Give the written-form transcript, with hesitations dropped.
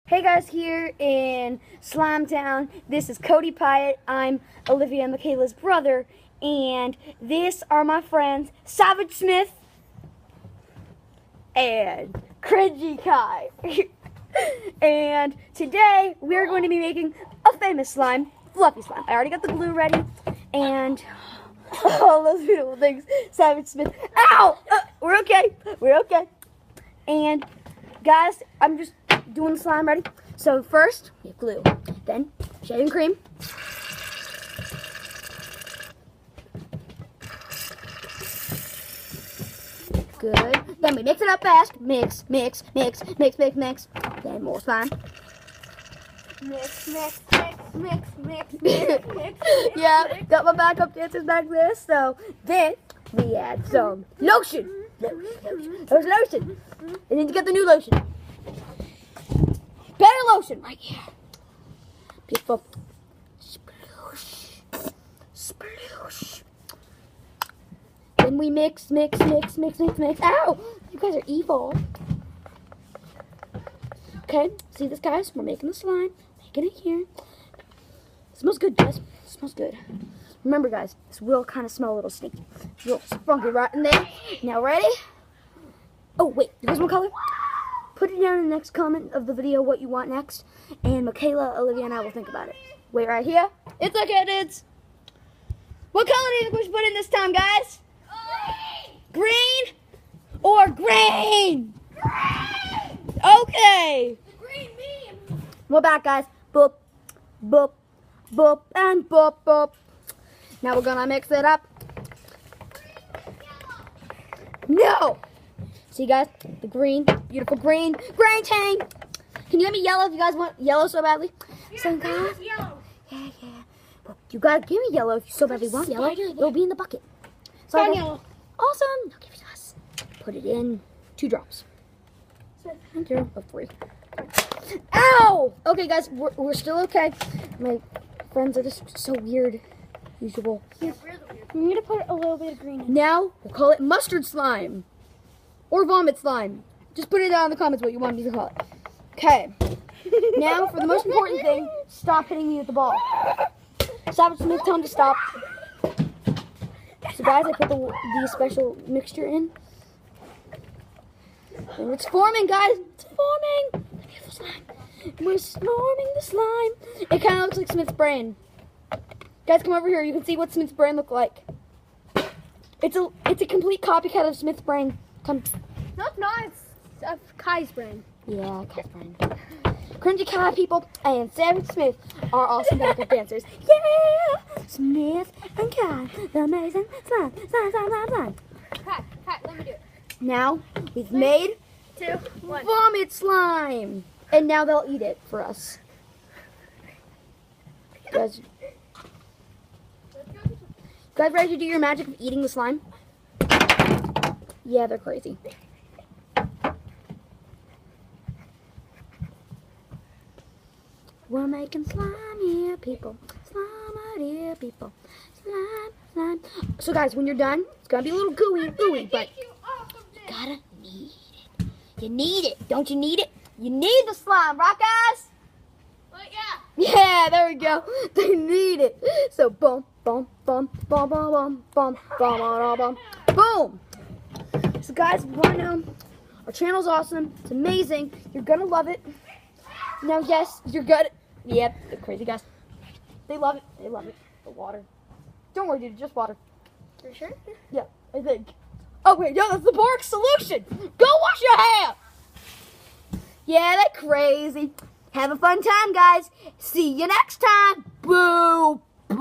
Hey guys, here in Slime Town. This is Cody Pyatt. I'm Olivia and Michaela's brother, and these are my friends Savage Smith and Cringy Kai. And today we are going to be making a famous slime, fluffy slime. I already got the glue ready, and all those beautiful things. Savage Smith. Ow! We're okay. We're okay. And guys, I'm just doing the slime ready. So first, we have glue. Then shaving cream. Good. Then we mix it up fast. Mix, mix, mix, mix, mix, mix. Then more slime. Mix, mix, mix, mix, mix, mix, mix. Yeah, got my backup dancers back there. So then we add some lotion. There's lotion. I need to get the new lotion. Better lotion right here. Beautiful. Sploosh. Sploosh. Then we mix, mix, mix, mix, mix, mix. Ow! You guys are evil. Okay, see this, guys? We're making the slime. Making it here. It smells good, guys. It smells good. Remember, guys, this will kind of smell a little stinky. A little spunky right in there. Now, ready? Oh, wait. You guys want color? Put it down in the next comment of the video what you want next, and Michaela, Olivia, and I will think about it. Wait right here. It's okay, dudes. What color do you think we should put in this time, guys? Green or green? Green! Okay. The green meme. We're back, guys. Boop, boop, boop, and boop, boop. Now we're gonna mix it up. No! See, guys, the green, beautiful green tank. Can you get me yellow if you guys want yellow so badly? Yeah, So, guys, yellow. yeah. Well, you guys give me yellow if you so badly want yellow. It'll be in the bucket. So, Found guys, yellow. awesome. Now give it to us. Put it in 2 drops. Thank you. Of 3. Ow! Okay, guys, we're still okay. My friends are just so weird. Usual. Yeah, we need to put a little bit of green in. Now we'll call it mustard slime. Or vomit slime. Just put it down in the comments what you want me to call it. Okay. Now, for the most important thing, stop hitting me with the ball. Savage Smith, tell him to stop. So, guys, I put the special mixture in. And it's forming, guys. It's forming. The beautiful slime. We're forming the slime. It kind of looks like Smith's brain. Guys, come over here. You can see what Smith's brain looks like. It's a complete copycat of Smith's brain. Come. No, it's not. It's Kai's brain. Yeah, Kai's brain. Cringy Kai people and Savage Smith are awesome backup dancers. Yeah! Smith and Kai, the amazing slime. Kai, let me do it. Now, we've made 2, 1. vomit slime. And now they'll eat it for us. You guys ready to do your magic of eating the slime? Yeah, they're crazy. We're making slime here, people. Slime out here, people. Slime, slime. So, guys, when you're done, it's gonna be a little gooey, but you gotta need it. You need it. Don't you need it? You need the slime, right, guys? Well, yeah. Yeah, there we go. They need it. So, boom, boom, boom, boom, boom, boom, boom, boom, boom, boom. So, guys, if you want to know, our channel's awesome. It's amazing. You're gonna love it. Now, yes, you're good. Yep, the crazy guys. They love it. They love it. The water. Don't worry, dude. Just water. For sure? Yeah, I think. Oh, wait, no, that's the Bork solution. Go wash your hair. Yeah, that's crazy. Have a fun time, guys. See you next time. Boo. Boo.